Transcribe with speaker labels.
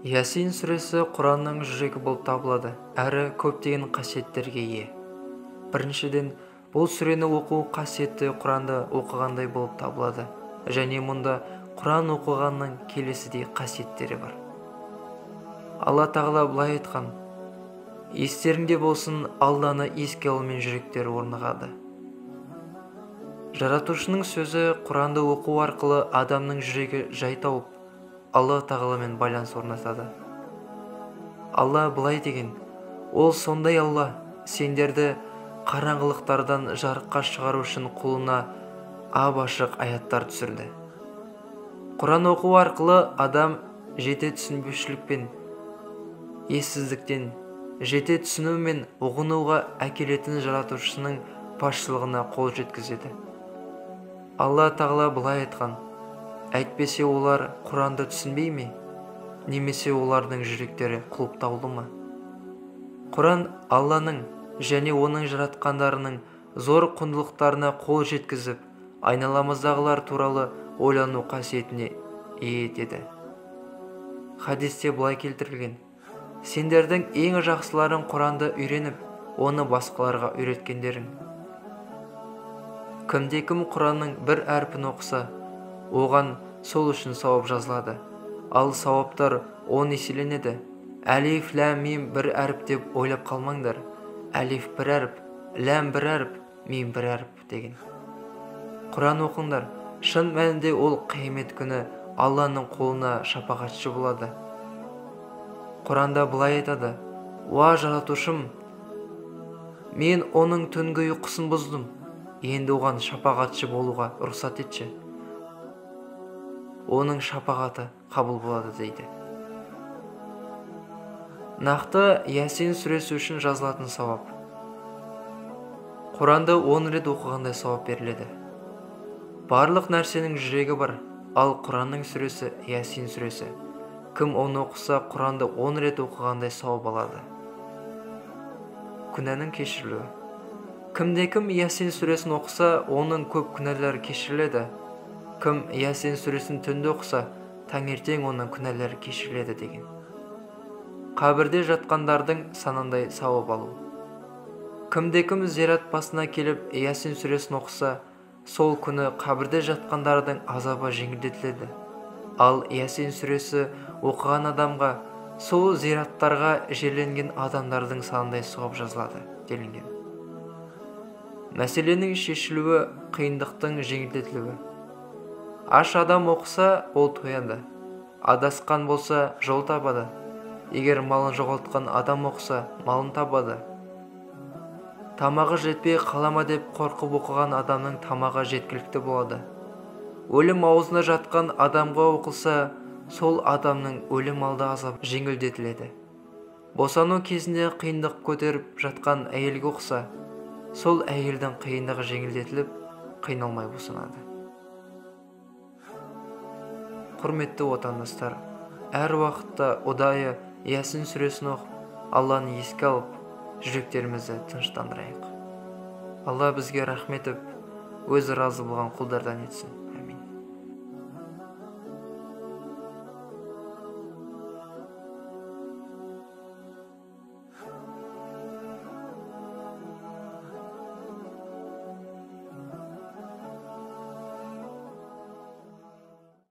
Speaker 1: Ясин сүресі Құранның жүрегі болып табылады, әрі көптеген қасиеттерге ие. Біріншіден, бұл сүрені оқу қасиетті Құранды оқығандай болып табылады, және мұнда Құран оқығанның келесідей қасиеттері бар. Алла тағала былай айтқан: естеріңде болсын, Алланы еске алумен жүректер орнығады. Жаратушының сөзі Құранды оқу арқылы адамның жүрегі жай тауып, Алла тағаламен байланыс орнатады. Алла былай деген: ол сондай Алла, сендерді қараңғылықтардан жарыққа шығару үшін құлына ап-ашық аяттар түсірді. Құран оқу арқылы адам жете түсінбеушілікпен, ессіздіктен, жете түсіну мен ұғынуға әкелетін жаратушының басшылығына қол жеткізеді. Алла тағала былай айтқан: әйтпесе олар Құранды түсінбей ме? Немесе олардың жүректері құлыптаулы ма? Құран Алланың және оның жаратқандарының зор құндылықтарына қол жеткізіп, айналамыздағылар туралы ойлану қасиетіне ие етеді. Хадисте былай келтірілген: сендердің ең жақсыларың Құранды үйреніп, оны басқаларға үйреткендерің. Кімде-кім Құранның бір әрпін оқыса, оған сол үшін сауап жазылады, ал сауаптар 10 еселенеді. Әлиф, ләм, мим бір әріп деп ойлап қалмаңдар. Әлиф бір әріп, ләм бір әріп, мим бір әріп деген. Құран оқыңдар, шын мәнінде ол қиямет күні Алланың қолына шапағатшы болады. Құранда былай айтады: уа жаратушым, мен оның түнгі ұйқысын бұздым, енді оған шапағатшы болуға рұқсат етші. Оның шапағаты қабыл болады дейді. Нақты Ясин сүресі үшін жазылатын сауап. Құранды 10 рет оқығандай сауап беріледі. Барлық нәрсенің жүрегі бар, ал Құранның сүресі Ясин сүресі. Кім оны оқыса, Құранды 10 рет оқығандай сауап алады. Күнәнің кешірілуі. Кімде-кім Ясин сүресін оқыса, оның көп күнәлері кешіріледі. Кім Ясин сүресін түнде оқыса, таңертең оның күнәлері кешіріледі деген. Қабірде жатқандардың санандай сауап алу. Кімде-кім зират басына келіп Ясин сүресін оқыса, сол күні қабірде жатқандардың азабы жеңілдетіледі. Ал Ясин сүресі оқыған адамға сол зираттарға жерленген адамдардың санандай сауап жазылады делінген. Мәселенің шешілуі, қиындықтың жеңілдетілуі. Аш адам оқыса, ол тояды. Адасқан болса, жол табады. Егер малын жоғалтқан адам оқыса, малын табады. Тамағы жетпей қалама деп қорқып оқыған адамның тамағы жеткілікті болады. Өлім аузына жатқан адамға оқылса, сол адамның өлім алды азабы жеңілдетіледі. Босану кезінде қиындық көтеріп жатқан әйелге оқыса, сол әйелдің қиындығы жеңілдетіліп, қиналмай босанады. Құрметті отандастар, әр уақытта ұдайы Ясин сүресін оқып, Алланы еске алып, жүректерімізді тыныштандырайық. Алла бізге рахмет етіп, өзі разы болған құлдардан етсін.